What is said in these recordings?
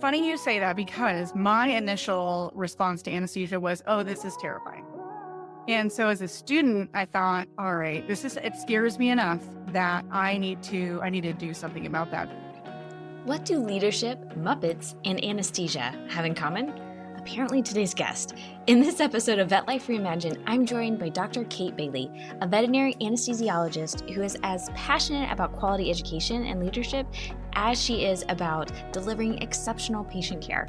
funny you say that because my initial response to anesthesia was, oh, this is terrifying. And so as a student, I thought, all right, it scares me enough that I need to do something about that. What do leadership, Muppets, and anesthesia have in common? Apparently today's guest. In this episode of Vet Life Reimagined, I'm joined by Dr. Kate Bailey, a veterinary anesthesiologist who is as passionate about quality education and leadership as she is about delivering exceptional patient care.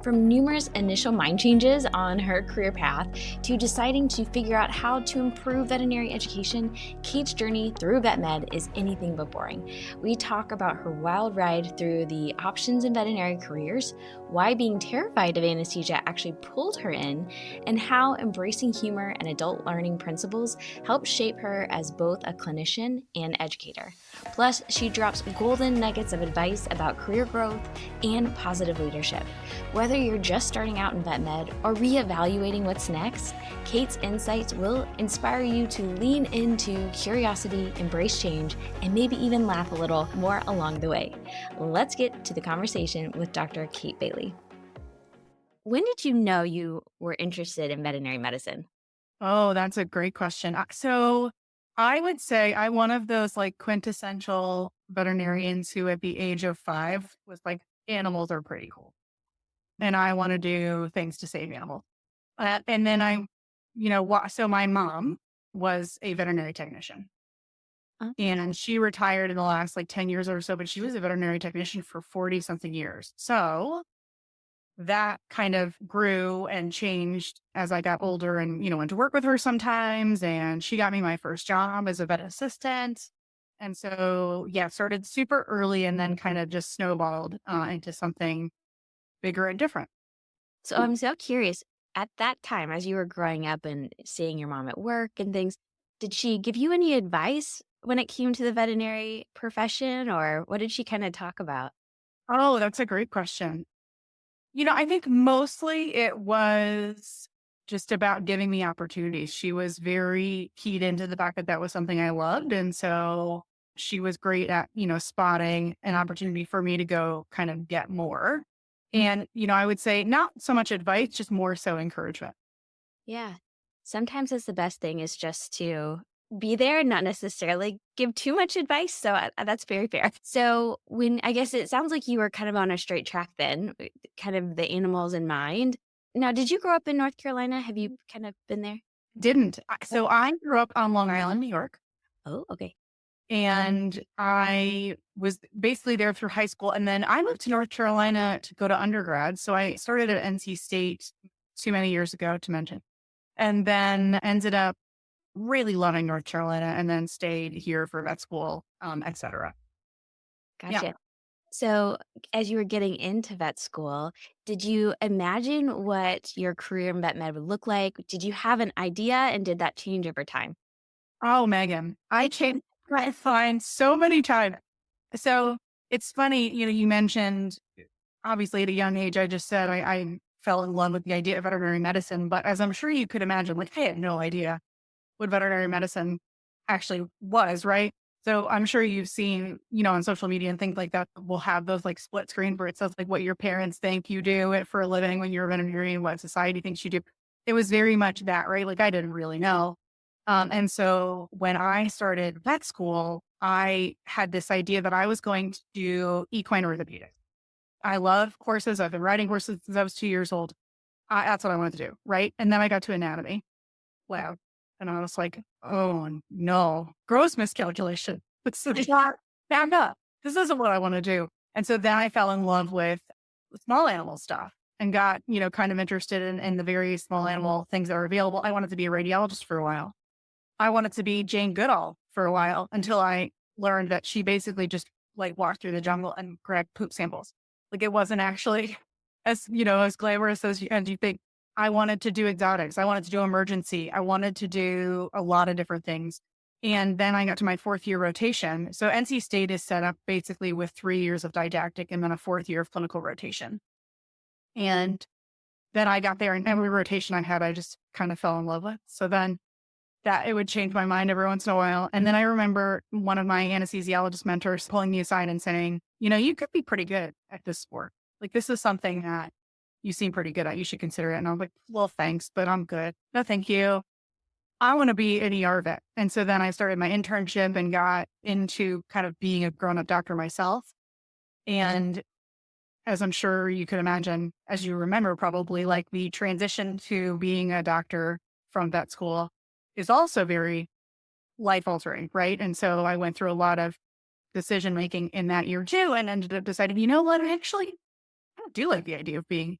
From numerous initial mind changes on her career path to deciding to figure out how to improve veterinary education, Kate's journey through vet med is anything but boring. We talk about her wild ride through the options in veterinary careers, why being terrified of anesthesia actually pulled her in, and how embracing humor and adult learning principles helped shape her as both a clinician and educator. Plus, she drops golden nuggets of advice about career growth and positive leadership. Whether you're just starting out in vet med or reevaluating what's next, Kate's insights will inspire you to lean into curiosity, embrace change, and maybe even laugh a little more along the way. Let's get to the conversation with Dr. Kate Bailey. When did you know you were interested in veterinary medicine? Oh, that's a great question. So I would say I'm one of those like quintessential veterinarians who at the age of 5 was like, animals are pretty cool. And I want to do things to save animals. And then so my mom was a veterinary technician Uh, and she retired in the last like 10 years or so, but she was a veterinary technician for 40 something years. So that kind of grew and changed as I got older and, went to work with her sometimes. And she got me my first job as a vet assistant. And so, yeah, started super early and then kind of just snowballed into something bigger and different. So I'm so curious, at that time, as you were growing up and seeing your mom at work and things, did she give you any advice when it came to the veterinary profession, or what did she kind of talk about? Oh, that's a great question. I think mostly it was just about giving me opportunities. She was very keyed into the fact that that was something I loved. And so she was great at, spotting an opportunity for me to go kind of get more. And, I would say not so much advice, just more so encouragement. Yeah. Sometimes it's the best thing is just to be there and not necessarily give too much advice. So that's very fair. So when I guess it sounds like you were kind of on a straight track then, kind of the animals in mind. Now, did you grow up in North Carolina? Have you kind of been there? Didn't. So I grew up on Long Island, New York, Oh, okay. and I was basically there through high school. And then I moved to North Carolina to go to undergrad. So I started at NC State too many years ago to mention, and then ended up really loving North Carolina and then stayed here for vet school, et cetera. Yeah. Gotcha. So, as you were getting into vet school, did you imagine what your career in vet med would look like? Did you have an idea and did that change over time? Oh, Megan, I changed my mind so many times. So it's funny, you mentioned obviously at a young age, I just said I fell in love with the idea of veterinary medicine. But as I'm sure you could imagine, like I had no idea what veterinary medicine actually was, right? So I'm sure you've seen, on social media and things like that, we'll have those like split screens where it says like what your parents think you do it for a living when you're a veterinarian, what society thinks you do. It was very much that, right? Like I didn't really know. And so when I started vet school, I had this idea that I was going to do equine orthopedics. I love horses. I've been riding horses since I was 2 years old. That's what I wanted to do, right? And then I got to anatomy. Wow. And I was like, oh no, gross miscalculation. It's not back up. This isn't what I want to do. And so then I fell in love with small animal stuff and got, kind of interested in the very small animal things that are available. I wanted to be a radiologist for a while. I wanted to be Jane Goodall for a while until I learned that she basically just like walked through the jungle and grabbed poop samples. Like it wasn't actually as glamorous as you think. I wanted to do exotics. I wanted to do emergency. I wanted to do a lot of different things. And then I got to my 4th-year rotation. So NC State is set up basically with 3 years of didactic and then a 4th year of clinical rotation. And then I got there and every rotation I had, I just kind of fell in love with. So then that it would change my mind every once in a while. And then I remember one of my anesthesiologist mentors pulling me aside and saying, you could be pretty good at this sport. Like, this is something that you seem pretty good at. You should consider it. And I was like, well, thanks, but I'm good. No, thank you. I want to be an ER vet. And so then I started my internship and got into kind of being a grown up doctor myself. And as I'm sure you could imagine, as you remember, probably like the transition to being a doctor from vet school is also very life altering, right? And so I went through a lot of decision making in that year too, and ended up deciding, you know what, I do like the idea of being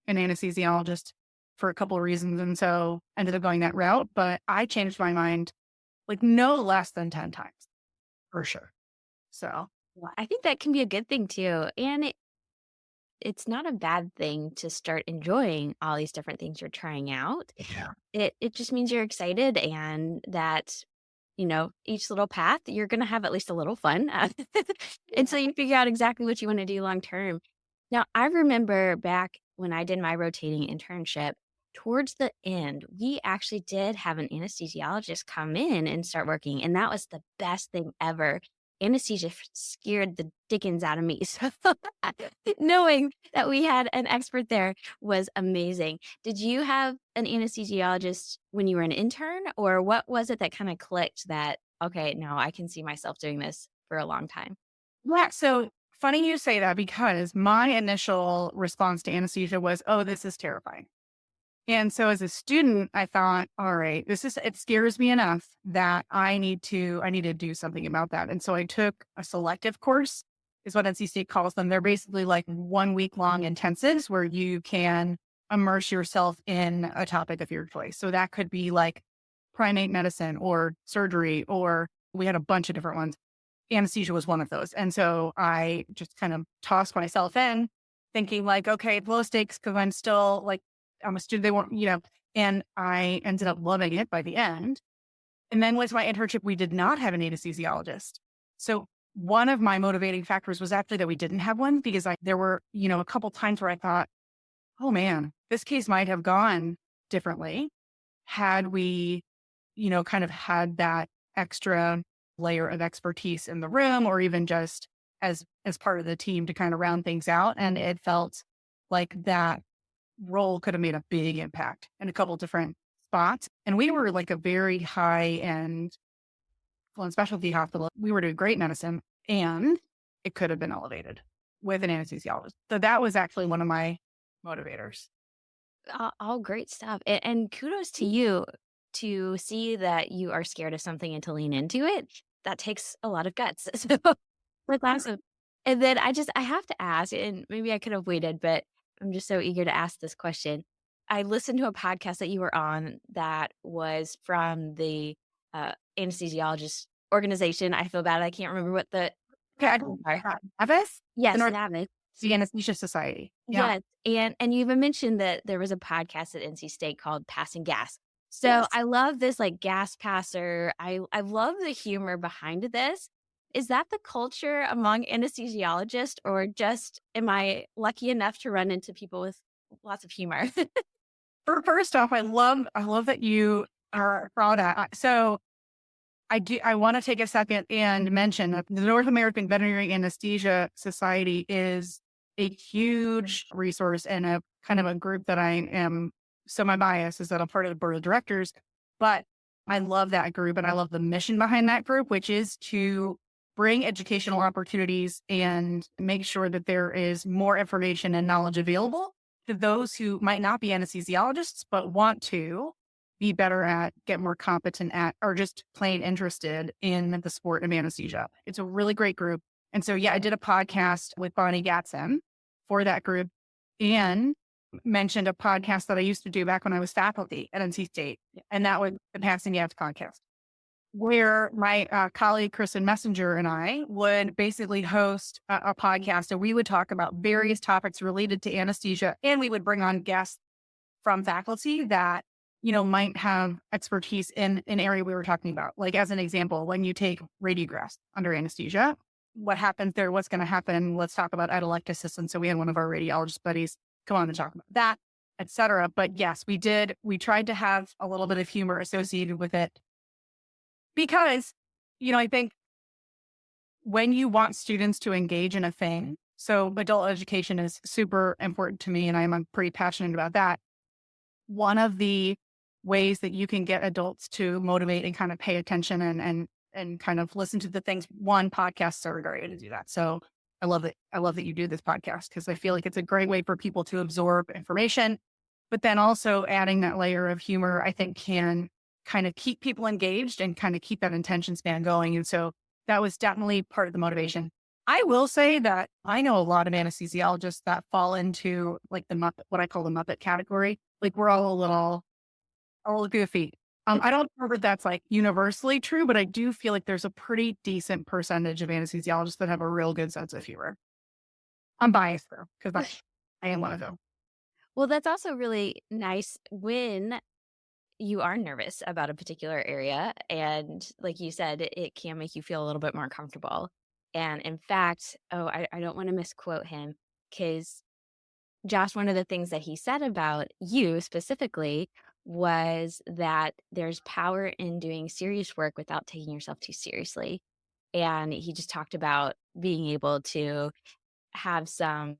an anesthesiologist for a couple of reasons. And so ended up going that route, but I changed my mind like no less than 10 times for sure. So Well, I think that can be a good thing too. And it's not a bad thing to start enjoying all these different things you're trying out. yeah. It just means you're excited and that, each little path, you're going to have at least a little fun until you figure out exactly what you want to do long term. Now, I remember back when I did my rotating internship, towards the end, we actually did have an anesthesiologist come in and start working. And that was the best thing ever. Anesthesia scared the dickens out of me. So knowing that we had an expert there was amazing. Did you have an anesthesiologist when you were an intern, or what was it that kind of clicked that, okay, no, I can see myself doing this for a long time? Yeah. So funny you say that because my initial response to anesthesia was, oh, this is terrifying. And so as a student, I thought, all right, it scares me enough that I need to do something about that. And so I took a selective course is what NC State calls them. They're basically like 1 week long intensives where you can immerse yourself in a topic of your choice. So that could be like primate medicine or surgery, or we had a bunch of different ones. Anesthesia was one of those. And so I just kind of tossed myself in thinking like, okay, low stakes because I'm still like, I'm a student. They weren't, and I ended up loving it by the end. And then with my internship, we did not have an anesthesiologist. So one of my motivating factors was actually that we didn't have one because there were, a couple times where I thought, oh man, this case might have gone differently had we, kind of had that extra layer of expertise in the room or even just as part of the team to kind of round things out. And it felt like that role could have made a big impact in a couple different spots. And we were like a very high end well, specialty hospital. We were doing great medicine and it could have been elevated with an anesthesiologist. So that was actually one of my motivators. All great stuff. And kudos to you to see that you are scared of something and to lean into it. That takes a lot of guts. So that's awesome. And then I have to ask, and maybe I could have waited, but I'm just so eager to ask this question. I listened to a podcast that you were on that was from the anesthesiologist organization. I feel bad. I can't remember what the Okay. Avis? The yes, North NAVID. the Anesthesia Society. Yeah. Yes, and you even mentioned that there was a podcast at NC State called Passing Gas. So Yes. I love this like gas passer. I love the humor behind this. Is that the culture among anesthesiologists, or just am I lucky enough to run into people with lots of humor? First off, I love that you are proud of. So I want to take a second and mention that the North American Veterinary Anesthesia Society is a huge resource and a kind of a group that I am. So my bias is that I'm part of the board of directors, but I love that group and I love the mission behind that group, which is to bring educational opportunities and make sure that there is more information and knowledge available to those who might not be anesthesiologists, but want to be better at, get more competent at, or just plain interested in the sport of anesthesia. It's a really great group. And so, yeah, I did a podcast with Bonnie Gatson for that group and mentioned a podcast that I used to do back when I was faculty at NC State. And that was the Passing Gas podcast, where my colleague, Kristen Messenger, and I would basically host a podcast and we would talk about various topics related to anesthesia. And we would bring on guests from faculty that might have expertise in an area we were talking about. Like as an example, when you take radiographs under anesthesia, what happens there? What's going to happen? Let's talk about atelectasis. And so we had one of our radiologist buddies come on and talk about that, et cetera. But yes, we did. We tried to have a little bit of humor associated with it because, I think when you want students to engage in a thing, So adult education is super important to me, and I'm pretty passionate about that. One of the ways that you can get adults to motivate and kind of pay attention and kind of listen to the things, one, podcasts are a great way to do that. So I love it. I love that you do this podcast because I feel like it's a great way for people to absorb information. But then also adding that layer of humor, I think can kind of keep people engaged and kind of keep that attention span going. And so that was definitely part of the motivation. I will say that I know a lot of anesthesiologists that fall into like the Muppet, what I call the Muppet category. Like we're all a little goofy. I don't know if that's like universally true, but I do feel like there's a pretty decent percentage of anesthesiologists that have a real good sense of humor. I'm biased though, because I am one of them. Well, that's also really nice when you are nervous about a particular area. And like you said, it can make you feel a little bit more comfortable. And in fact, I don't want to misquote him because Josh, one of the things that he said about you specifically was that there's power in doing serious work without taking yourself too seriously. And he just talked about being able to have some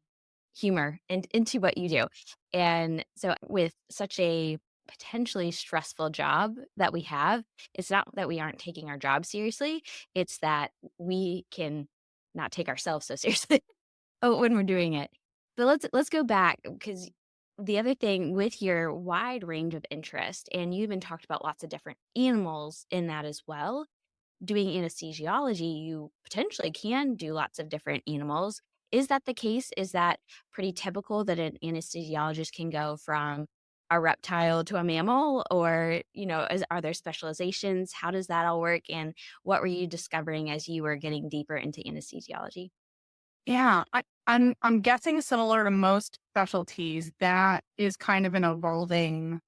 humor into what you do. And so, with such a potentially stressful job that we have, it's not that we aren't taking our job seriously, it's that we can not take ourselves so seriously. Oh, when we're doing it. But let's go back because the other thing with your wide range of interest, and you even talked about lots of different animals in that as well. Doing anesthesiology, you potentially can do lots of different animals. Is that the case? Is that pretty typical that an anesthesiologist can go from a reptile to a mammal, or are there specializations? How does that all work? And what were you discovering as you were getting deeper into anesthesiology? Yeah, I'm guessing similar to most specialties, that is kind of an evolving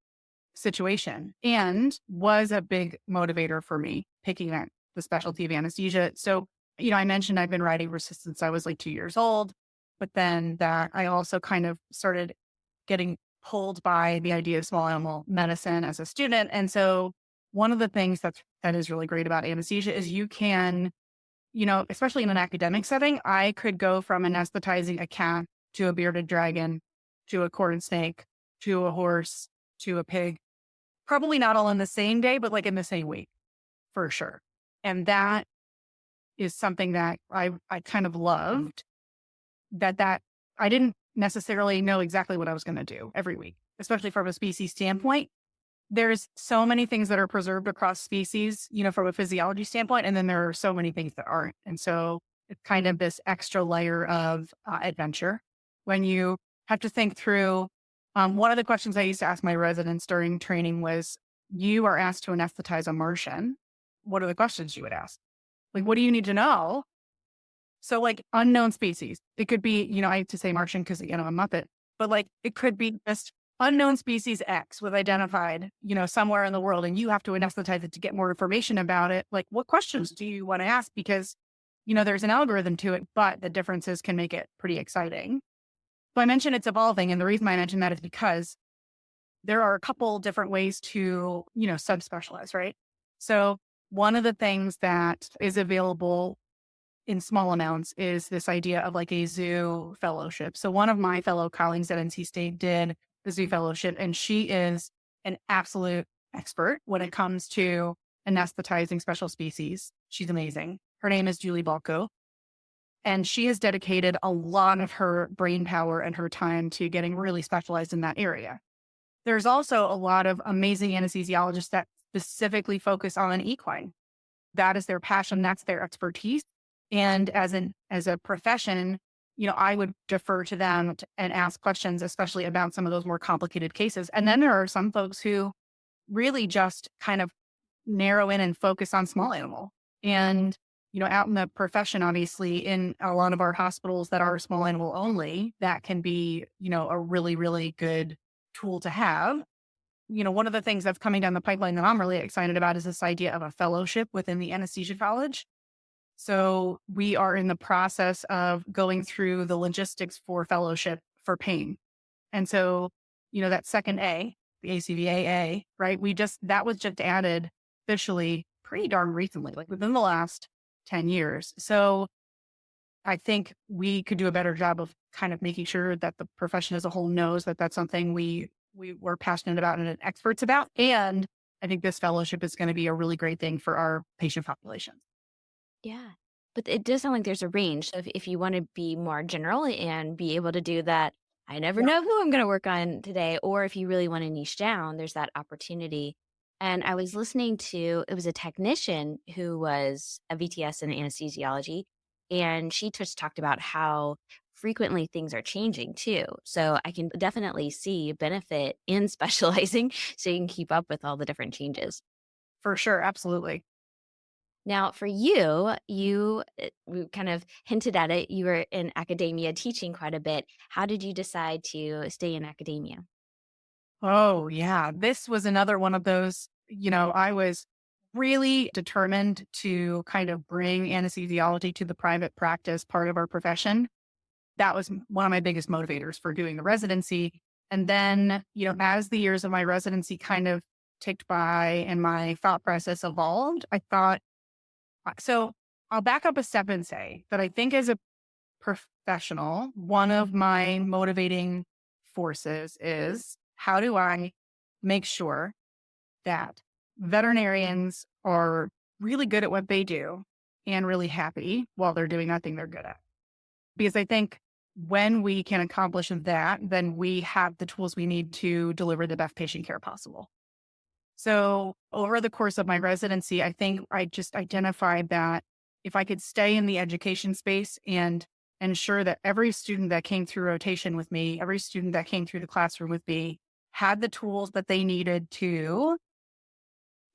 situation and was a big motivator for me picking that the specialty of anesthesia. So, I mentioned I've been writing since I was like 2 years old, but then that I also kind of started getting pulled by the idea of small animal medicine as a student. And so one of the things that is really great about anesthesia is you can, especially in an academic setting, I could go from anesthetizing a cat to a bearded dragon to a corn snake to a horse to a pig. Probably not all in the same day, but like in the same week for sure. And that is something that I kind of loved that I didn't necessarily know exactly what I was going to do every week, especially from a species standpoint. There's so many things that are preserved across species, from a physiology standpoint, and then there are so many things that aren't. And so it's kind of this extra layer of adventure when you have to think through. One of the questions I used to ask my residents during training was, you are asked to anesthetize a Martian. What are the questions you would ask? Like, what do you need to know? So like unknown species, it could be, I have to say Martian because, I'm a Muppet, but like it could be just unknown species X was identified, somewhere in the world, and you have to anesthetize it to get more information about it. Like, what questions do you want to ask? Because, there's an algorithm to it, but the differences can make it pretty exciting. So I mentioned it's evolving. And the reason I mentioned that is because there are a couple different ways to, subspecialize, right? So one of the things that is available in small amounts is this idea of like a zoo fellowship. So one of my fellow colleagues at NC State did the zoo fellowship, and she is an absolute expert when it comes to anesthetizing special species. She's amazing. Her name is Julie Balco, and she has dedicated a lot of her brain power and her time to getting really specialized in that area. There's also a lot of amazing anesthesiologists that specifically focus on equine. That is their passion. That's their expertise. And as a profession, I would defer to them and ask questions, especially about some of those more complicated cases. And then there are some folks who really just kind of narrow in and focus on small animal. And, out in the profession, obviously, in a lot of our hospitals that are small animal only, that can be, a really, really good tool to have. One of the things that's coming down the pipeline that I'm really excited about is this idea of a fellowship within the anesthesia college. So we are in the process of going through the logistics for fellowship for pain. And so, that second A, the ACVAA, right? That was just added officially pretty darn recently, like within the last 10 years. So I think we could do a better job of kind of making sure that the profession as a whole knows that that's something we're passionate about and experts about. And I think this fellowship is going to be a really great thing for our patient population. Yeah. But it does sound like there's a range. So if you want to be more general and be able to do that, I never Yeah, know who I'm going to work on today. Or if you really want to niche down, there's that opportunity. And I was listening to, it was a technician who was a VTS in anesthesiology. And she just talked about how frequently things are changing too. So I can definitely see benefit in specializing so you can keep up with all the different changes. for sure. Absolutely. Now, for you, we kind of hinted at it. You were in academia teaching quite a bit. How did you decide to stay in academia? Oh, yeah. This was another one of those, I was really determined to kind of bring anesthesiology to the private practice part of our profession. That was one of my biggest motivators for doing the residency. And then, as the years of my residency kind of ticked by and my thought process evolved, I thought, so I'll back up a step and say that I think as a professional, one of my motivating forces is how do I make sure that veterinarians are really good at what they do and really happy while they're doing that thing they're good at? Because I think when we can accomplish that, then we have the tools we need to deliver the best patient care possible. So over the course of my residency, I think I just identified that if I could stay in the education space and ensure that every student that came through rotation with me, every student that came through the classroom with me had the tools that they needed to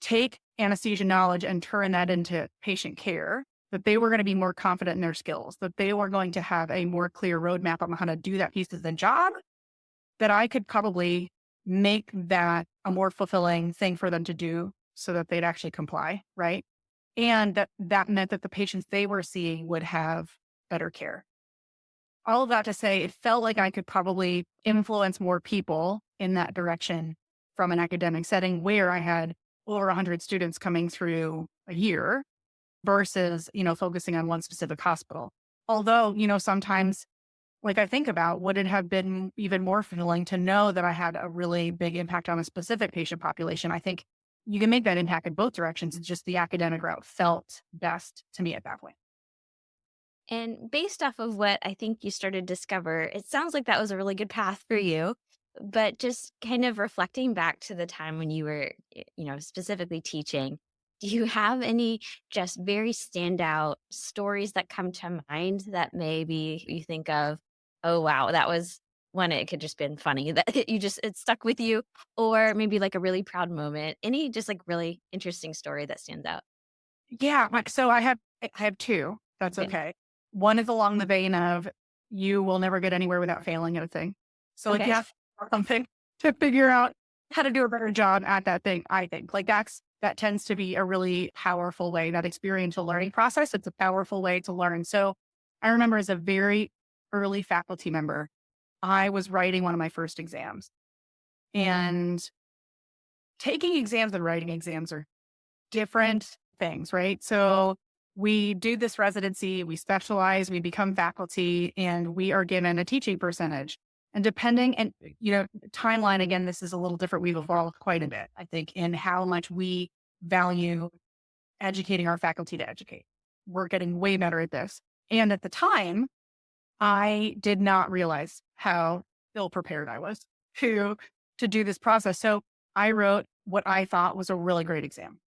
take anesthesia knowledge and turn that into patient care, that they were going to be more confident in their skills, that they were going to have a more clear roadmap on how to do that piece of the job, that I could probably make that a more fulfilling thing for them to do so that they'd actually comply, right? And that meant that the patients they were seeing would have better care. All of that to say, it felt like I could probably influence more people in that direction from an academic setting where I had over 100 students coming through a year versus, focusing on one specific hospital. Although, sometimes like I think about, would it have been even more fulfilling to know that I had a really big impact on a specific patient population? I think you can make that impact in both directions. It's just the academic route felt best to me at that point. And based off of what I think you started to discover, it sounds like that was a really good path for you. But just kind of reflecting back to the time when you were, specifically teaching, do you have any just very standout stories that come to mind that maybe you think of, oh, wow, that was when it could just been funny that it stuck with you, or maybe like a really proud moment? Any just like really interesting story that stands out? Yeah. So I have two. That's Okay. okay. One is along the vein of you will never get anywhere without failing at a thing. So like, Okay. yeah, something to figure out how to do a better job at that thing. I think like that tends to be a really powerful way, that experiential learning process. It's a powerful way to learn. So I remember as a very early faculty member, I was writing one of my first exams, and taking exams and writing exams are different things, right? So we do this residency, we specialize, we become faculty, and we are given a teaching percentage. And depending, and timeline again, this is a little different. We've evolved quite a bit, I think, in how much we value educating our faculty to educate. We're getting way better at this. And at the time, I did not realize how ill prepared I was to to do this process. So I wrote what I thought was a really great exam.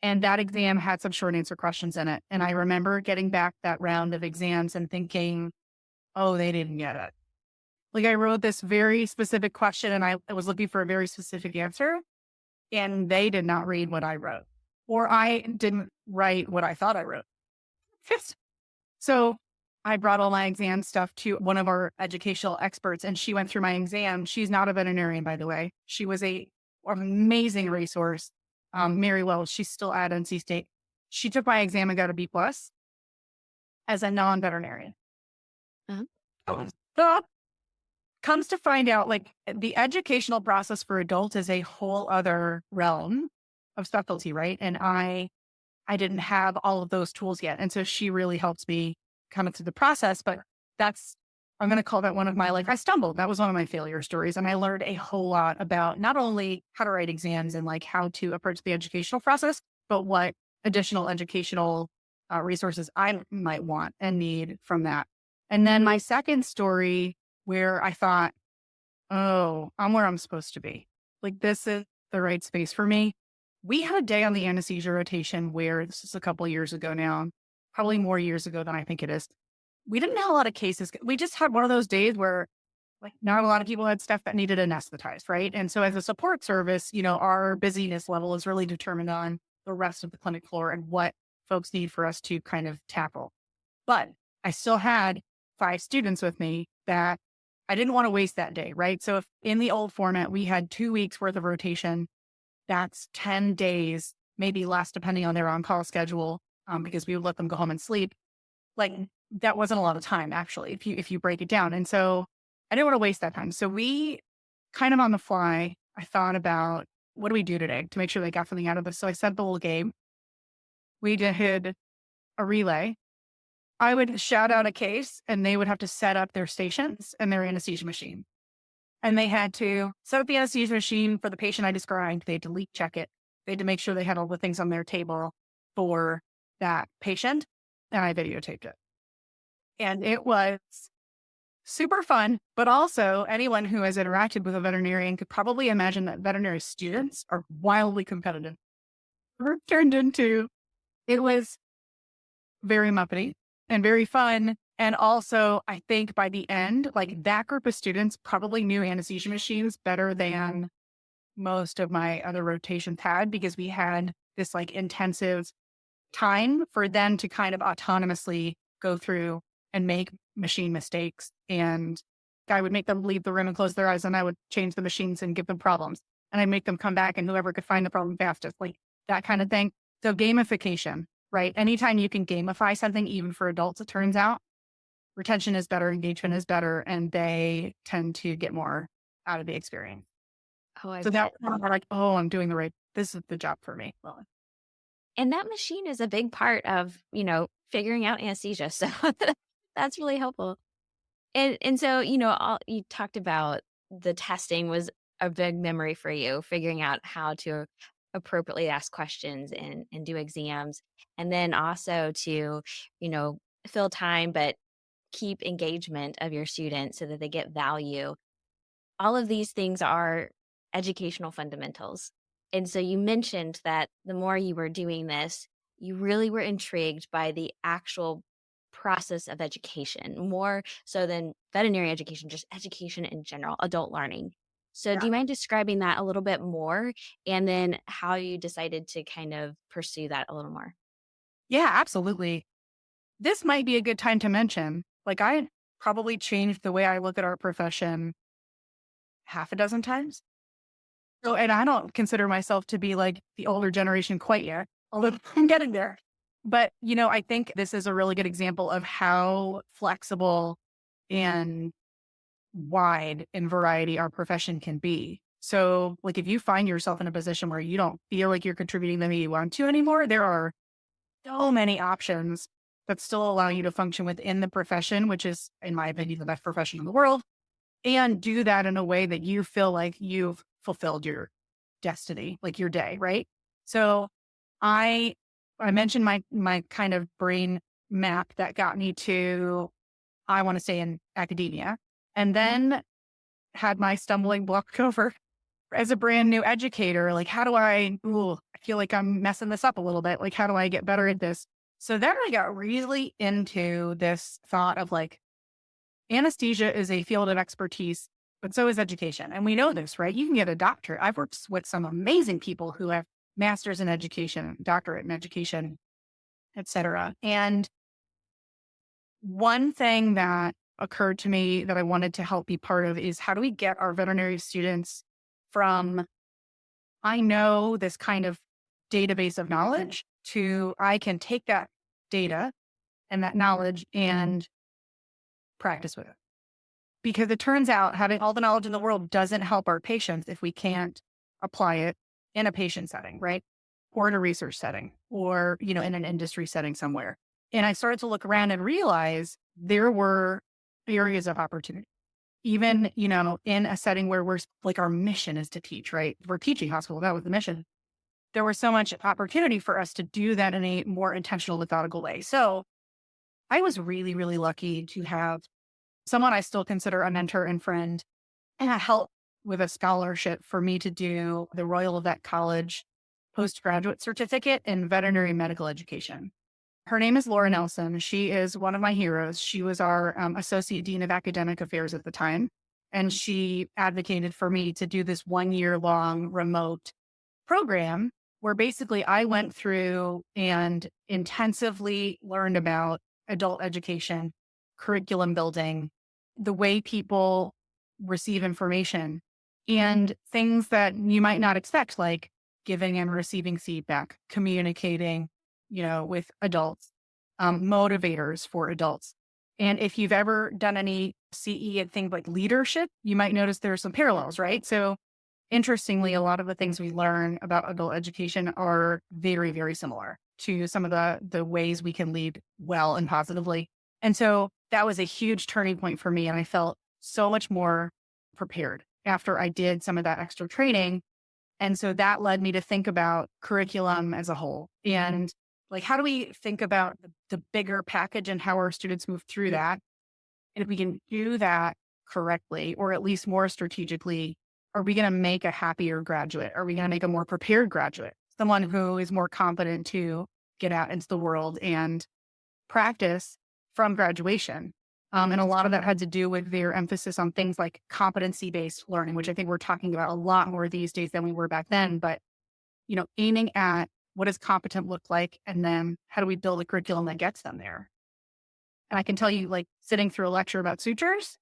And that exam had some short answer questions in it. And I remember getting back that round of exams and thinking, oh, they didn't get it. Like I wrote this very specific question and I was looking for a very specific answer, and they did not read what I wrote, or I didn't write what I thought I wrote. So I brought all my exam stuff to one of our educational experts, and she went through my exam. She's not a veterinarian, by the way. She was an amazing resource. Mary Wells, she's still at NC State. She took my exam and got a B plus as a non-veterinarian. Uh-huh. So comes to find out, like the educational process for adults is a whole other realm of specialty, right? And I didn't have all of those tools yet, and so she really helped me kind of through the process, but that's, I'm going to call that one of my, like, I stumbled. That was one of my failure stories. And I learned a whole lot about not only how to write exams and like how to approach the educational process, but what additional educational resources I might want and need from that. And then my second story where I thought, oh, I'm where I'm supposed to be. Like, this is the right space for me. We had a day on the anesthesia rotation where this is a couple of years ago now, probably more years ago than I think it is. We didn't have a lot of cases. We just had one of those days where like not a lot of people had stuff that needed anesthetized, right? And so as a support service, our busyness level is really determined on the rest of the clinic floor and what folks need for us to kind of tackle. But I still had 5 students with me that I didn't want to waste that day, right? So if in the old format, we had 2 weeks worth of rotation, that's 10 days, maybe less, depending on their on-call schedule, because we would let them go home and sleep. Like, that wasn't a lot of time, actually, if you break it down. And so I didn't want to waste that time. So we kind of on the fly, I thought about what do we do today to make sure they got something out of this. So I set the little game. We did a relay. I would shout out a case and they would have to set up their stations and their anesthesia machine. And they had to set up the anesthesia machine for the patient I described. They had to leak check it. They had to make sure they had all the things on their table for that patient. And I videotaped it. And it was super fun, but also anyone who has interacted with a veterinarian could probably imagine that veterinary students are wildly competitive. It turned into, it was very Muppety and very fun. And also, I think by the end, like that group of students probably knew anesthesia machines better than most of my other rotations had, because we had this like intensive time for them to kind of autonomously go through and make machine mistakes. And I would make them leave the room and close their eyes, and I would change the machines and give them problems. And I'd make them come back, and whoever could find the problem fastest, like that kind of thing. So gamification, right? Anytime you can gamify something, even for adults, it turns out retention is better, engagement is better, and they tend to get more out of the experience. Oh, I So that bet. was like, oh, I'm doing the right, this is the job for me. Well, And that machine is a big part of, figuring out anesthesia. So that's really helpful. And so, all you talked about, the testing was a big memory for you, figuring out how to appropriately ask questions and do exams. And then also to, fill time, but keep engagement of your students so that they get value. All of these things are educational fundamentals. And so you mentioned that the more you were doing this, you really were intrigued by the actual process of education, more so than veterinary education, just education in general, adult learning. So, do yeah. you mind describing that a little bit more, and then how you decided to kind of pursue that a little more? Yeah, absolutely. This might be a good time to mention, like, I probably changed the way I look at our profession half a dozen times. So, and I don't consider myself to be like the older generation quite yet, although I'm getting there. But, I think this is a really good example of how flexible and wide in variety our profession can be. So, like, if you find yourself in a position where you don't feel like you're contributing the way you want to anymore, there are so many options that still allow you to function within the profession, which is, in my opinion, the best profession in the world, and do that in a way that you feel like you've fulfilled your destiny, like your day, right? So I I mentioned my kind of brain map that got me to, I want to say, in academia, and then had my stumbling block over as a brand new educator. Like, how do I feel like I'm messing this up a little bit. Like, how do I get better at this? So then I got really into this thought of like, anesthesia is a field of expertise, but so is education. And we know this, right? You can get a doctor. I've worked with some amazing people who have masters in education, doctorate in education, et cetera. And one thing that occurred to me that I wanted to help be part of is, how do we get our veterinary students from, I know this kind of database of knowledge, to I can take that data and that knowledge and practice with it. Because it turns out having all the knowledge in the world doesn't help our patients if we can't apply it in a patient setting, right? Or in a research setting, or, in an industry setting somewhere. And I started to look around and realize there were areas of opportunity. Even, in a setting where we're like our mission is to teach, right? We're teaching hospital. That was the mission. There was so much opportunity for us to do that in a more intentional, methodical way. So I was really, really lucky to have someone I still consider a mentor and friend and help with a scholarship for me to do the Royal Vet College postgraduate certificate in veterinary medical education. Her name is Laura Nelson. She is one of my heroes. She was our associate dean of academic affairs at the time. And she advocated for me to do this 1 year long remote program where basically I went through and intensively learned about adult education, curriculum building, the way people receive information, and things that you might not expect, like giving and receiving feedback, communicating, with adults, motivators for adults. And if you've ever done any CE and things like leadership, you might notice there are some parallels, right? So interestingly, a lot of the things we learn about adult education are very, very similar to some of the ways we can lead well and positively. And so that was a huge turning point for me. And I felt so much more prepared after I did some of that extra training. And so that led me to think about curriculum as a whole and like, how do we think about the bigger package and how our students move through that? And if we can do that correctly, or at least more strategically, are we going to make a happier graduate? Are we going to make a more prepared graduate? Someone who is more competent to get out into the world and practice from graduation. And a lot of that had to do with their emphasis on things like competency-based learning, which I think we're talking about a lot more these days than we were back then. But, aiming at what does competent look like? And then how do we build a curriculum that gets them there? And I can tell you, like sitting through a lecture about sutures,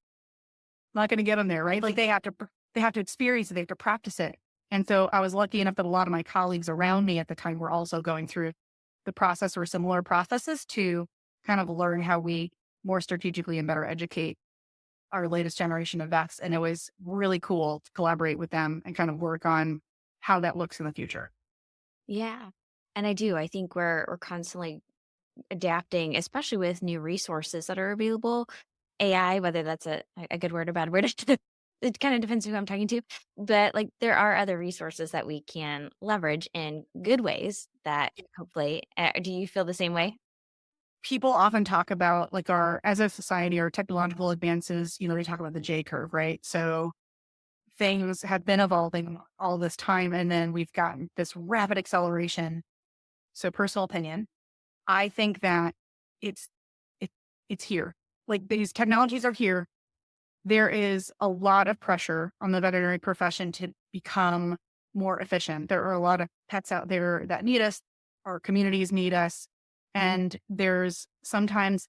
not going to get them there, right? Like they have to experience it, they have to practice it. And so I was lucky enough that a lot of my colleagues around me at the time were also going through the process or similar processes to kind of learn how we more strategically and better educate our latest generation of vets. And it was really cool to collaborate with them and kind of work on how that looks in the future. Yeah. And I do. I think we're constantly adapting, especially with new resources that are available. AI, whether that's a good word or bad word, it kind of depends who I'm talking to. But like there are other resources that we can leverage in good ways that hopefully, do you feel the same way? People often talk about like as a society, our technological advances, they talk about the J curve, right? So things have been evolving all this time and then we've gotten this rapid acceleration. So personal opinion, I think that it's, it, it's here. Like these technologies are here. There is a lot of pressure on the veterinary profession to become more efficient. There are a lot of pets out there that need us. Our communities need us. And there's sometimes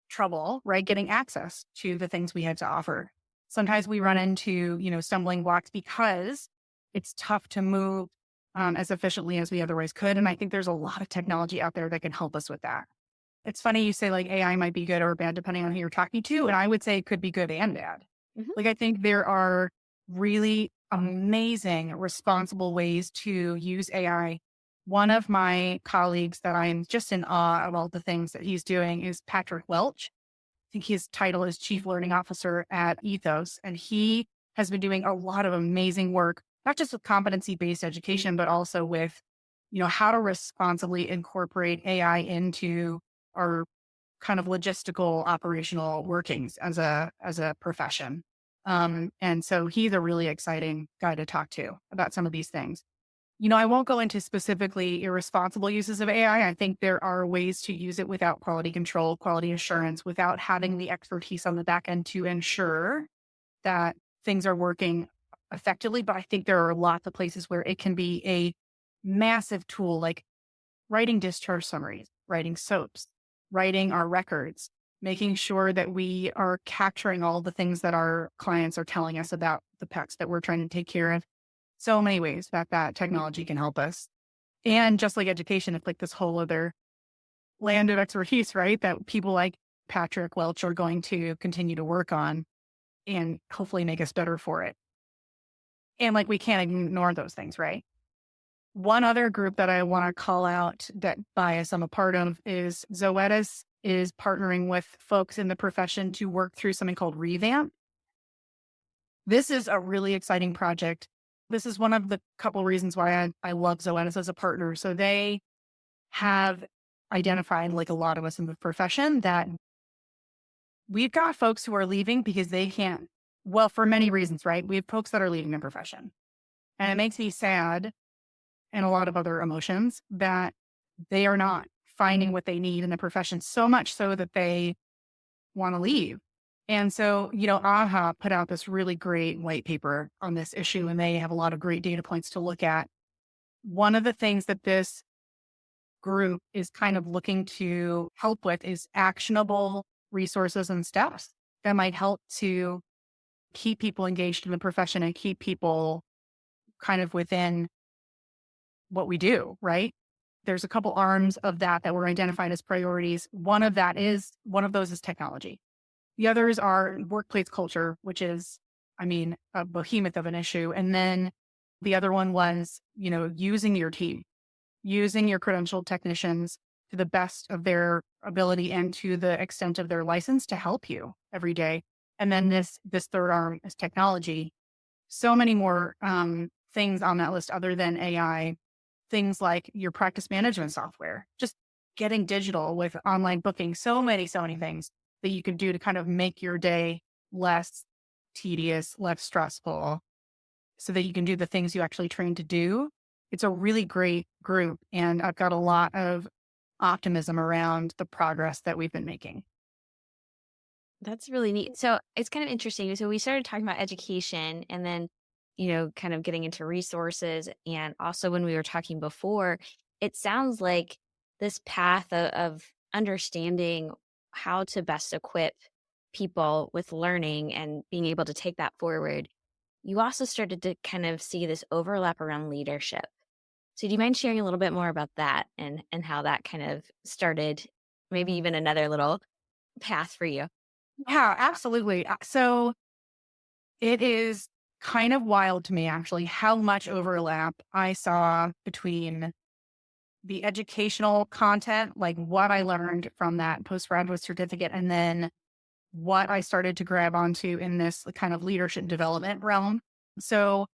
trouble, right? Getting access to the things we have to offer. Sometimes we run into, stumbling blocks because it's tough to move as efficiently as we otherwise could. And I think there's a lot of technology out there that can help us with that. It's funny you say like AI might be good or bad depending on who you're talking to. And I would say it could be good and bad. Mhm. Like I think there are really amazing, responsible ways to use AI. One of my colleagues that I'm just in awe of all the things that he's doing is Patrick Welch. I think his title is Chief Learning Officer at Ethos. And he has been doing a lot of amazing work, not just with competency-based education, but also with, how to responsibly incorporate AI into our kind of logistical operational workings as a profession. And so he's a really exciting guy to talk to about some of these things. I won't go into specifically irresponsible uses of AI. I think there are ways to use it without quality control, quality assurance, without having the expertise on the back end to ensure that things are working effectively. But I think there are lots of places where it can be a massive tool, like writing discharge summaries, writing SOAPs, writing our records, making sure that we are capturing all the things that our clients are telling us about the pets that we're trying to take care of. So many ways that technology can help us. And just like education, it's like this whole other land of expertise, right? That people like Patrick Welch are going to continue to work on and hopefully make us better for it. And like we can't ignore those things, right? One other group that I want to call out that bias I'm a part of is Zoetis is partnering with folks in the profession to work through something called Revamp. This is a really exciting project. This is one of the couple reasons why I love Zoetis as a partner. So they have identified, like a lot of us in the profession, that we've got folks who are leaving because they can't, well, for many reasons, right? We have folks that are leaving the profession. And it makes me sad and a lot of other emotions that they are not finding what they need in the profession, so much so that they want to leave. And so, AHA put out this really great white paper on this issue, and they have a lot of great data points to look at. One of the things that this group is kind of looking to help with is actionable resources and steps that might help to keep people engaged in the profession and keep people kind of within what we do, right? There's a couple arms of that were identified as priorities. One of those is technology. The others are workplace culture, which is, a behemoth of an issue. And then the other one was, using your team, using your credentialed technicians to the best of their ability and to the extent of their license to help you every day. And then this third arm is technology. So many more things on that list other than AI, things like your practice management software, just getting digital with online booking, so many things that you can do to kind of make your day less tedious, less stressful, so that you can do the things you actually trained to do. It's a really great group, and I've got a lot of optimism around the progress that we've been making. That's really neat. So it's kind of interesting. So we started talking about education and then, kind of getting into resources. And also when we were talking before, it sounds like this path of understanding how to best equip people with learning and being able to take that forward. You also started to kind of see this overlap around leadership. So do you mind sharing a little bit more about that and how that kind of started, maybe even another little path for you? Yeah, absolutely. So it is kind of wild to me, actually, how much overlap I saw between the educational content, like what I learned from that postgraduate certificate, and then what I started to grab onto in this kind of leadership development realm. So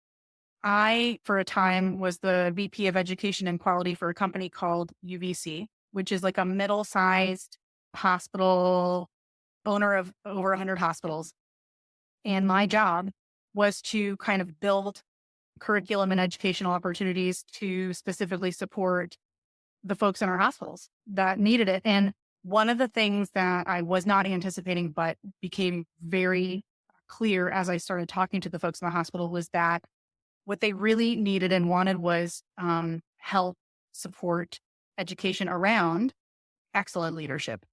I, for a time, was the VP of Education and Quality for a company called UVC, which is like a middle-sized hospital, owner of over 100 hospitals. And my job was to kind of build curriculum and educational opportunities to specifically support the folks in our hospitals that needed it. And one of the things that I was not anticipating, but became very clear as I started talking to the folks in the hospital, was that what they really needed and wanted was help, support, education around excellent leadership.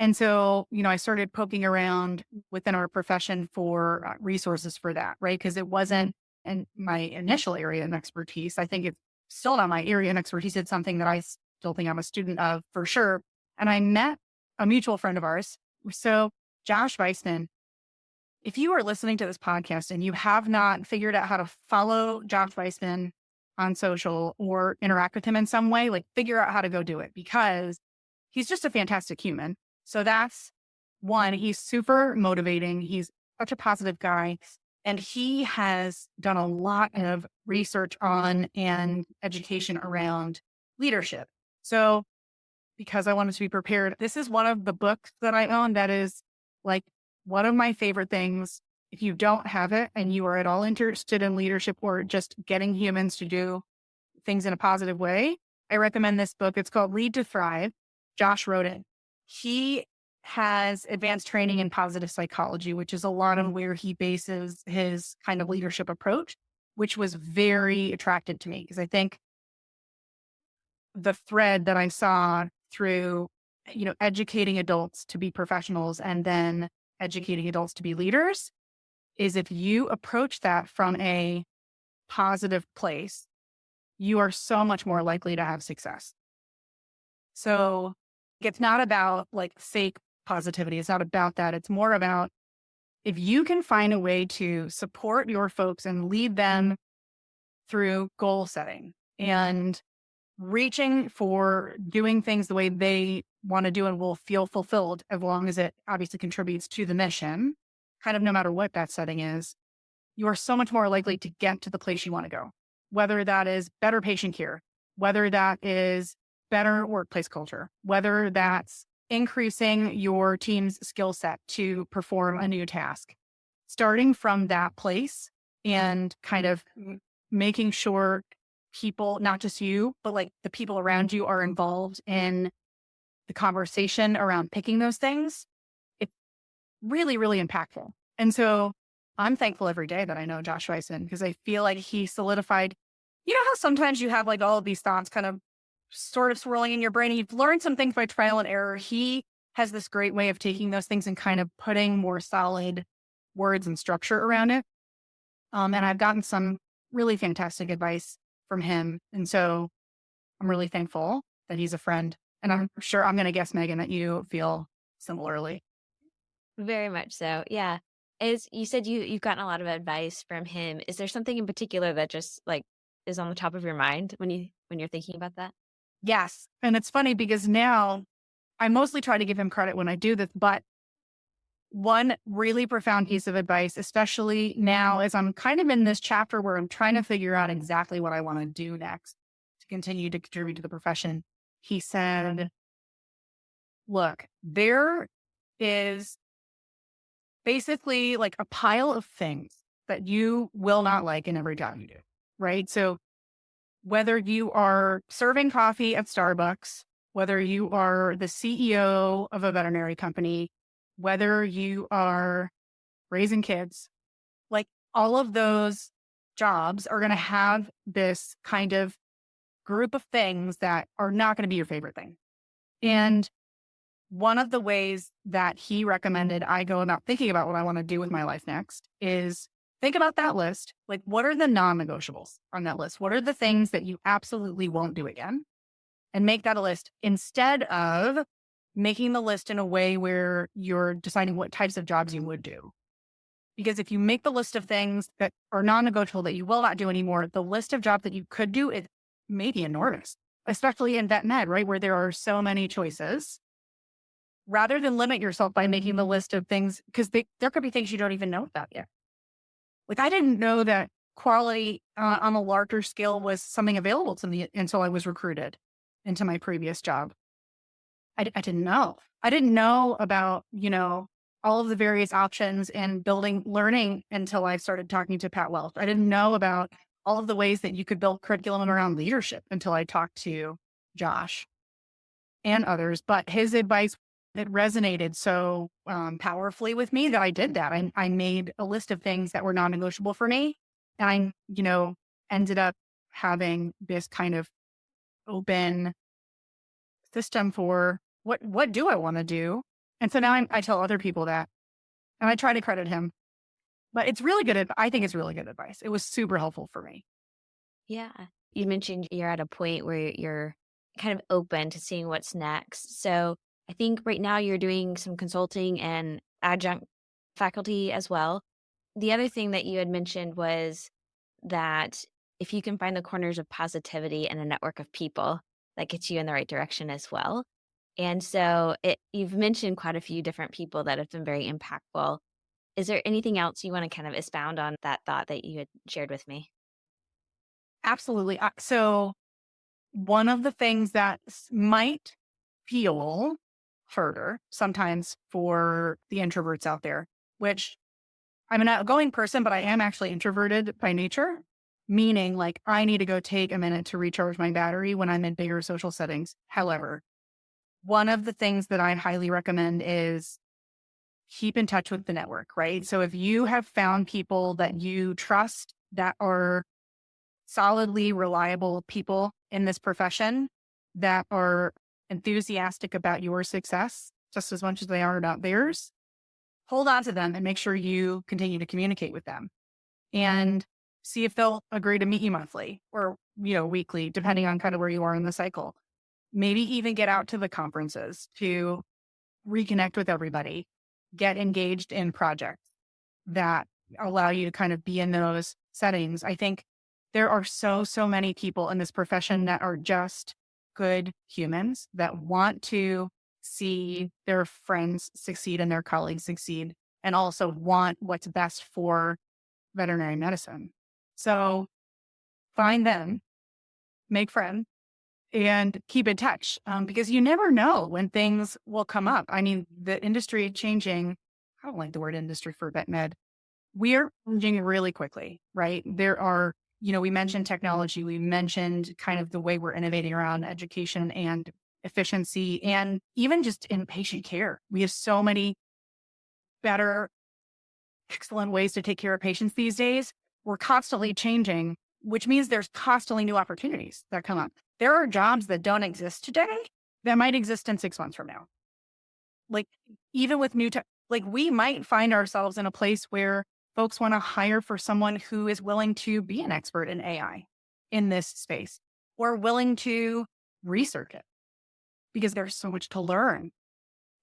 And so, I started poking around within our profession for resources for that, right? Because it wasn't in my initial area of expertise. I think it's still not my area of expertise. It's something that I still think I'm a student of for sure. And I met a mutual friend of ours. So, Josh Weissman, if you are listening to this podcast and you have not figured out how to follow Josh Weissman on social or interact with him in some way, like figure out how to go do it, because he's just a fantastic human. So that's one. He's super motivating. He's such a positive guy. And he has done a lot of research on and education around leadership. So because I wanted to be prepared, this is one of the books that I own that is like one of my favorite things. If you don't have it and you are at all interested in leadership or just getting humans to do things in a positive way, I recommend this book. It's called Lead to Thrive. Josh wrote it. He has advanced training in positive psychology, which is a lot of where he bases his kind of leadership approach, which was very attractive to me because I think the thread that I saw through, educating adults to be professionals and then educating adults to be leaders is if you approach that from a positive place, you are so much more likely to have success. So it's not about like fake positivity. It's not about that. It's more about if you can find a way to support your folks and lead them through goal setting and reaching for doing things the way they want to do and will feel fulfilled as long as it obviously contributes to the mission, kind of no matter what that setting is, you are so much more likely to get to the place you want to go, whether that is better patient care, whether that is better workplace culture, whether that's increasing your team's skill set to perform a new task. Starting from that place and kind of making sure people, not just you, but like the people around you are involved in the conversation around picking those things, it's really, really impactful. And so I'm thankful every day that I know Josh Weissman because I feel like he solidified, you know how sometimes you have like all of these thoughts kind of sort of swirling in your brain and you've learned some things by trial and error. He has this great way of taking those things and kind of putting more solid words and structure around it. And I've gotten some really fantastic advice from him. And so I'm really thankful that he's a friend. And I'm sure I'm going to guess, Megan, that you feel similarly. Very much so. Yeah. As you said, you've gotten a lot of advice from him. Is there something in particular that just like is on the top of your mind when you're thinking about that? Yes. And it's funny because now I mostly try to give him credit when I do this, but one really profound piece of advice, especially now as I'm kind of in this chapter where I'm trying to figure out exactly what I want to do next to continue to contribute to the profession. He said, look, there is basically like a pile of things that you will not like in every job you do, right? So whether you are serving coffee at Starbucks, whether you are the CEO of a veterinary company, whether you are raising kids, like all of those jobs are going to have this kind of group of things that are not going to be your favorite thing. And one of the ways that he recommended I go about thinking about what I want to do with my life next is think about that list. Like, what are the non-negotiables on that list? What are the things that you absolutely won't do again? And make that a list instead of making the list in a way where you're deciding what types of jobs you would do. Because if you make the list of things that are non-negotiable that you will not do anymore, the list of jobs that you could do is maybe enormous, especially in vet med, right? Where there are so many choices. Rather than limit yourself by making the list of things, because there could be things you don't even know about yet. Like I didn't know that quality on a larger scale was something available to me until I was recruited into my previous job. I didn't know. I didn't know about, all of the various options and learning until I started talking to Pat Welch. I didn't know about all of the ways that you could build curriculum around leadership until I talked to Josh and others. But his advice, it resonated so powerfully with me that I did that. I made a list of things that were non-negotiable for me. And I, ended up having this kind of open system for what do I want to do? And so now I tell other people that, and I try to credit him, but it's really good. I think it's really good advice. It was super helpful for me. Yeah. You mentioned you're at a point where you're kind of open to seeing what's next. So I think right now you're doing some consulting and adjunct faculty as well. The other thing that you had mentioned was that if you can find the corners of positivity and a network of people, that gets you in the right direction as well. And so you've mentioned quite a few different people that have been very impactful. Is there anything else you want to kind of expound on that thought that you had shared with me? Absolutely. So one of the things that might feel harder sometimes for the introverts out there, which I'm an outgoing person, but I am actually introverted by nature, meaning like I need to go take a minute to recharge my battery when I'm in bigger social settings. However, one of the things that I highly recommend is keep in touch with the network, right? So if you have found people that you trust that are solidly reliable people in this profession that are enthusiastic about your success just as much as they are about theirs, hold on to them and make sure you continue to communicate with them and see if they'll agree to meet you monthly or, weekly, depending on kind of where you are in the cycle. Maybe even get out to the conferences to reconnect with everybody, get engaged in projects that allow you to kind of be in those settings. I think There are so many people in this profession that are just good humans that want to see their friends succeed and their colleagues succeed, and also want what's best for veterinary medicine. So find them, make friends, and keep in touch, because you never know when things will come up. I mean, the industry changing, I don't like the word industry for vet med. We're changing really quickly, right? There are, we mentioned technology, we mentioned kind of the way we're innovating around education and efficiency, and even just in patient care. We have so many better, excellent ways to take care of patients these days. We're constantly changing, which means there's constantly new opportunities that come up. There are jobs that don't exist today that might exist in 6 months from now. Like, even with new tech, like, we might find ourselves in a place where folks want to hire for someone who is willing to be an expert in AI in this space, or willing to research it because there's so much to learn.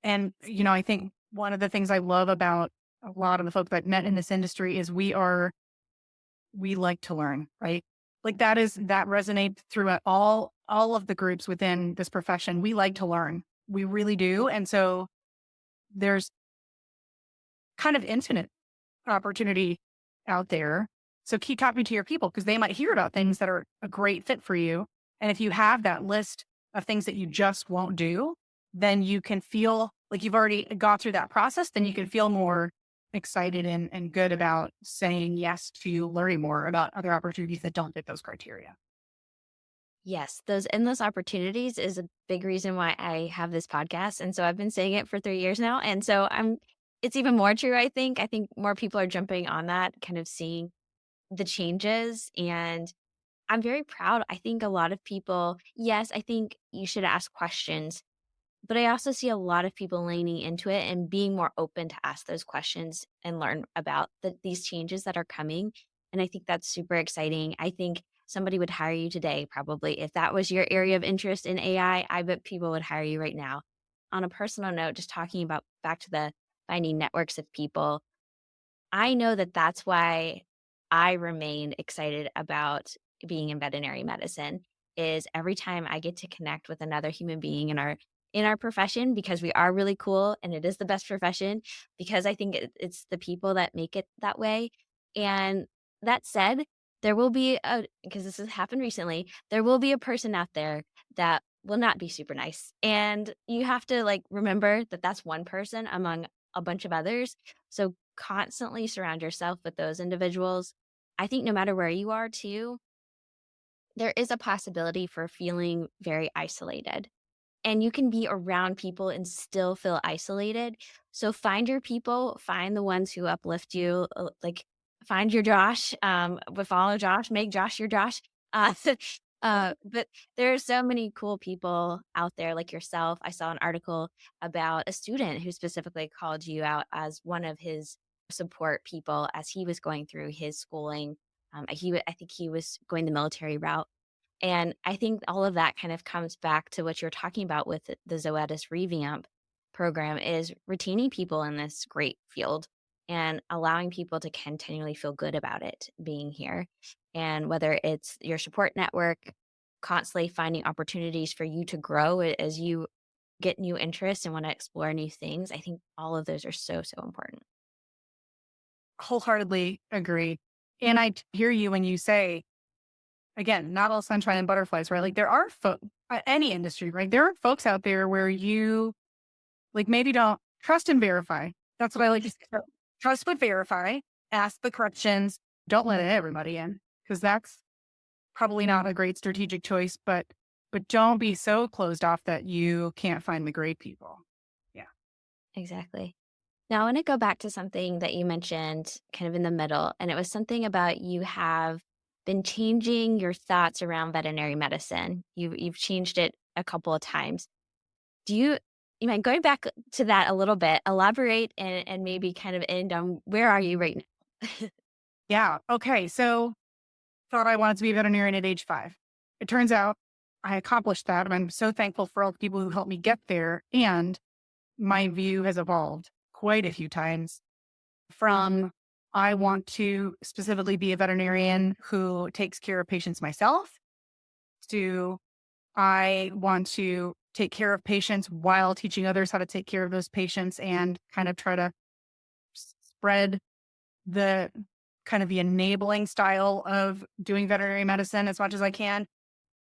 And, I think one of the things I love about a lot of the folks I've met in this industry is we like to learn, right? Like, that resonates throughout all of the groups within this profession. We like to learn. We really do. And so there's kind of infinite opportunity out there. So keep talking to your people because they might hear about things that are a great fit for you. And if you have that list of things that you just won't do, then you can feel like you've already got through that process. Then you can feel more excited and good about saying yes to learning more about other opportunities that don't fit those criteria. Yes, those endless opportunities is a big reason why I have this podcast. And so I've been saying it for 3 years now. And so it's even more true, I think. I think more people are jumping on that, kind of seeing the changes. And I'm very proud. I think a lot of people, yes, I think you should ask questions, but I also see a lot of people leaning into it and being more open to ask those questions and learn about these changes that are coming. And I think that's super exciting. I think somebody would hire you today, probably. If that was your area of interest in AI, I bet people would hire you right now. On a personal note, just talking about back to the finding networks of people, I know that that's why I remain excited about being in veterinary medicine is every time I get to connect with another human being in our profession because we are really cool and it is the best profession because I think it's the people that make it that way. And that said, there will be a because this has happened recently, there will be a person out there that will not be super nice. And you have to like remember that that's one person among a bunch of others. So constantly surround yourself with those individuals. I think no matter where you are too, there is a possibility for feeling very isolated. And you can be around people and still feel isolated. So find your people, find the ones who uplift you, like find your Josh, follow Josh, make Josh your Josh. But there are so many cool people out there like yourself. I saw an article about a student who specifically called you out as one of his support people as he was going through his schooling. I think he was going the military route and I think all of that kind of comes back to what you're talking about with the Zoetis revamp program is retaining people in this great field and allowing people to continually feel good about it being here. And whether it's your support network, constantly finding opportunities for you to grow as you get new interests and want to explore new things, I think all of those are so important. Wholeheartedly agree. And hear you when you say, again, not all sunshine and butterflies, right? Like, there are any industry, right? There are folks out there where you like maybe don't trust and verify. That's what I like to say. So, trust but verify. Ask the questions. Don't let everybody in because that's probably not a great strategic choice. But don't be so closed off that you can't find the great people. Yeah. Exactly. Now, I want to go back to something that you mentioned kind of in the middle, and it was something about you have been changing your thoughts around veterinary medicine. You've changed it a couple of times. Do you mind going back to that a little bit, elaborate and maybe kind of end on where are you right now? Yeah. Okay. So thought I wanted to be a veterinarian at age 5. It turns out I accomplished that. And I'm so thankful for all the people who helped me get there. And my view has evolved quite a few times from I want to specifically be a veterinarian who takes care of patients myself? Do I want to take care of patients while teaching others how to take care of those patients and kind of try to spread the kind of the enabling style of doing veterinary medicine as much as I can?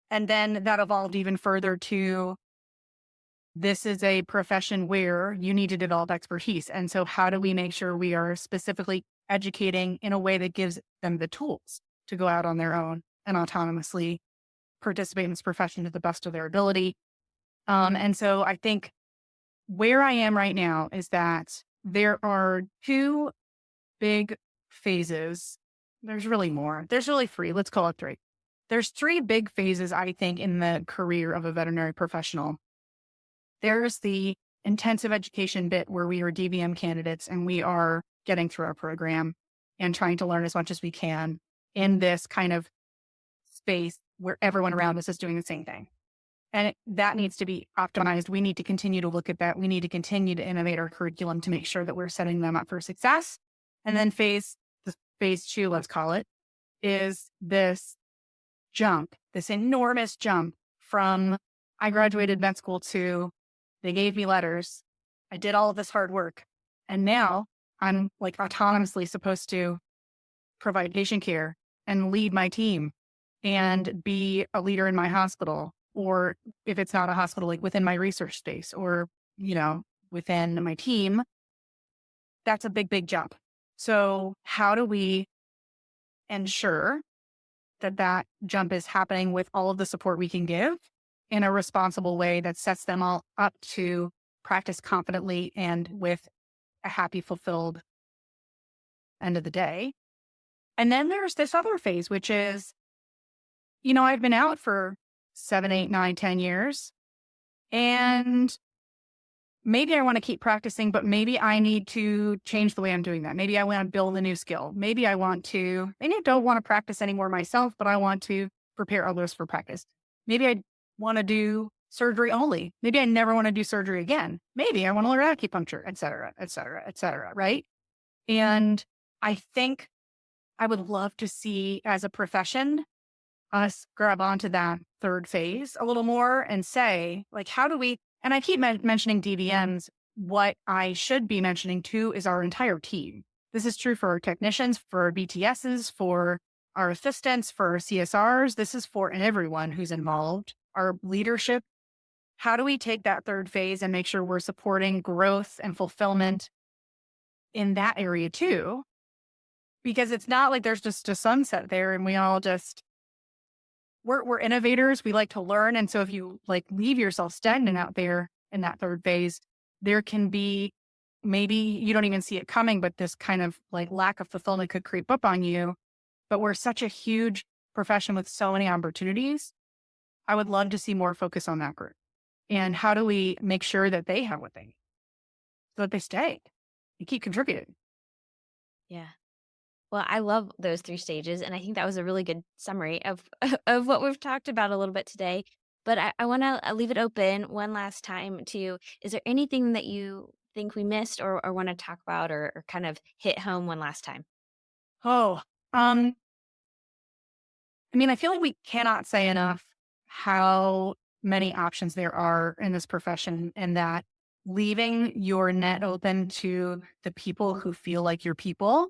And then that evolved even further to this is a profession where you need to develop expertise. And so, how do we make sure we are specifically educating in a way that gives them the tools to go out on their own and autonomously participate in this profession to the best of their ability? And so, I think where I am right now is that there are two big phases. There's really more. There's really three. Let's call it three. There's three big phases, I think, in the career of a veterinary professional. There's the intensive education bit where we are DVM candidates and we are getting through our program and trying to learn as much as we can in this kind of space where everyone around us is doing the same thing. And that needs to be optimized. We need to continue to look at that. We need to continue to innovate our curriculum to make sure that we're setting them up for success. And then phase two, let's call it, is this jump, this enormous jump from I graduated med school to they gave me letters. I did all of this hard work. And now I'm like autonomously supposed to provide patient care and lead my team and be a leader in my hospital. Or if it's not a hospital, like within my research space or, within my team, that's a big, big jump. So how do we ensure that that jump is happening with all of the support we can give in a responsible way that sets them all up to practice confidently and with a happy, fulfilled end of the day? And then there's this other phase, which is, I've been out for 7, 8, 9, 10 years, and maybe I want to keep practicing, but maybe I need to change the way I'm doing that. Maybe I want to build a new skill. Maybe I don't want to practice anymore myself, but I want to prepare others for practice. Maybe I want to do surgery only. Maybe I never want to do surgery again. Maybe I want to learn acupuncture, et cetera, et cetera, et cetera. Right. And I think I would love to see as a profession us grab onto that third phase a little more and say, like, how do we, and I keep mentioning DVMs. What I should be mentioning too is our entire team. This is true for our technicians, for our BTSs, for our assistants, for our CSRs. This is for everyone who's involved, our leadership. How do we take that third phase and make sure we're supporting growth and fulfillment in that area too? Because it's not like there's just a sunset there and we all just, we're innovators. We like to learn. And so if you like leave yourself stagnant out there in that third phase, there can be, maybe you don't even see it coming, but this kind of like lack of fulfillment could creep up on you. But we're such a huge profession with so many opportunities. I would love to see more focus on that group. And how do we make sure that they have what they need so that they stay and keep contributing? Yeah. Well, I love those 3 stages, and I think that was a really good summary of of what we've talked about a little bit today. But I wanna leave it open one last time to, is there anything that you think we missed or wanna talk about or kind of hit home one last time? Oh, I feel like we cannot say enough how many options there are in this profession and that leaving your net open to the people who feel like your people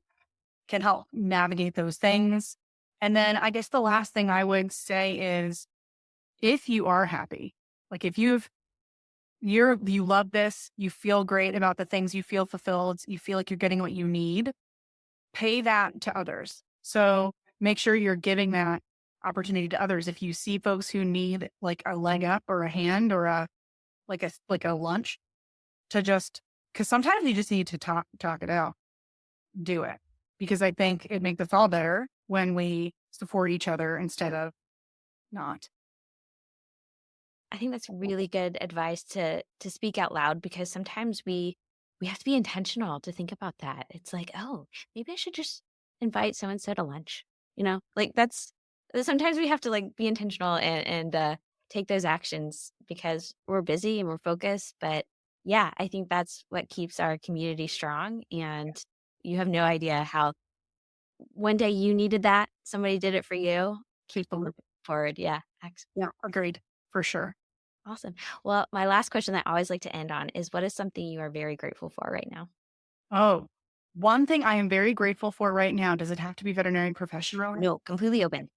can help navigate those things. And then I guess the last thing I would say is if you are happy, like if you love this, you feel great about the things, you feel fulfilled, you feel like you're getting what you need, pay that to others. So make sure you're giving that opportunity to others. If you see folks who need like a leg up or a hand or like a lunch to just, because sometimes you just need to talk it out, do it. Because I think it makes us all better when we support each other instead of not. I think that's really good advice to speak out loud because sometimes we have to be intentional to think about that. It's like, "Oh, maybe I should just invite so and so to lunch." Like that's sometimes we have to like be intentional and take those actions because we're busy and we're focused. But yeah, I think that's what keeps our community strong. And you have no idea how one day you needed that, somebody did it for you, keep moving forward. Yeah. Yeah, agreed. For sure. Awesome. Well, my last question that I always like to end on is, what is something you are very grateful for right now? Oh, one thing I am very grateful for right now, does it have to be veterinary professional? No, completely open.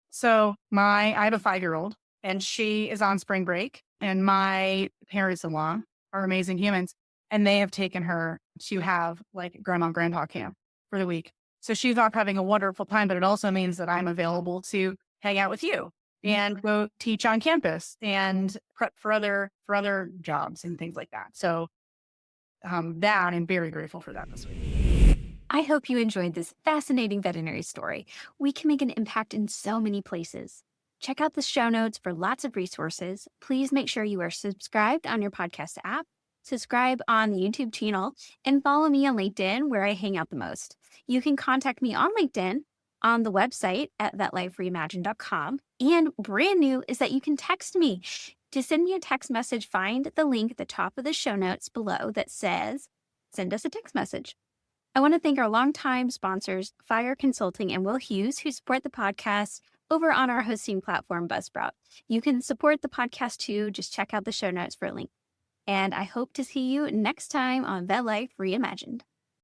So I have a 5-year-old and she is on spring break, and my parents-in-law are amazing humans, and they have taken her to have like grandma and grandpa camp for the week. So she's off having a wonderful time, but it also means that I'm available to hang out with you and go teach on campus and prep for other jobs and things like that. So that I'm very grateful for that this week. I hope you enjoyed this fascinating veterinary story. We can make an impact in so many places. Check out the show notes for lots of resources. Please make sure you are subscribed on your podcast app, subscribe on the YouTube channel, and follow me on LinkedIn where I hang out the most. You can contact me on LinkedIn, on the website at vetlifereimagined.com. And brand new is that you can text me. To send me a text message, find the link at the top of the show notes below that says, send us a text message. I want to thank our longtime sponsors, Fire Consulting and Will Hughes, who support the podcast over on our hosting platform, Buzzsprout. You can support the podcast too. Just check out the show notes for a link. And I hope to see you next time on Vet Life Reimagined.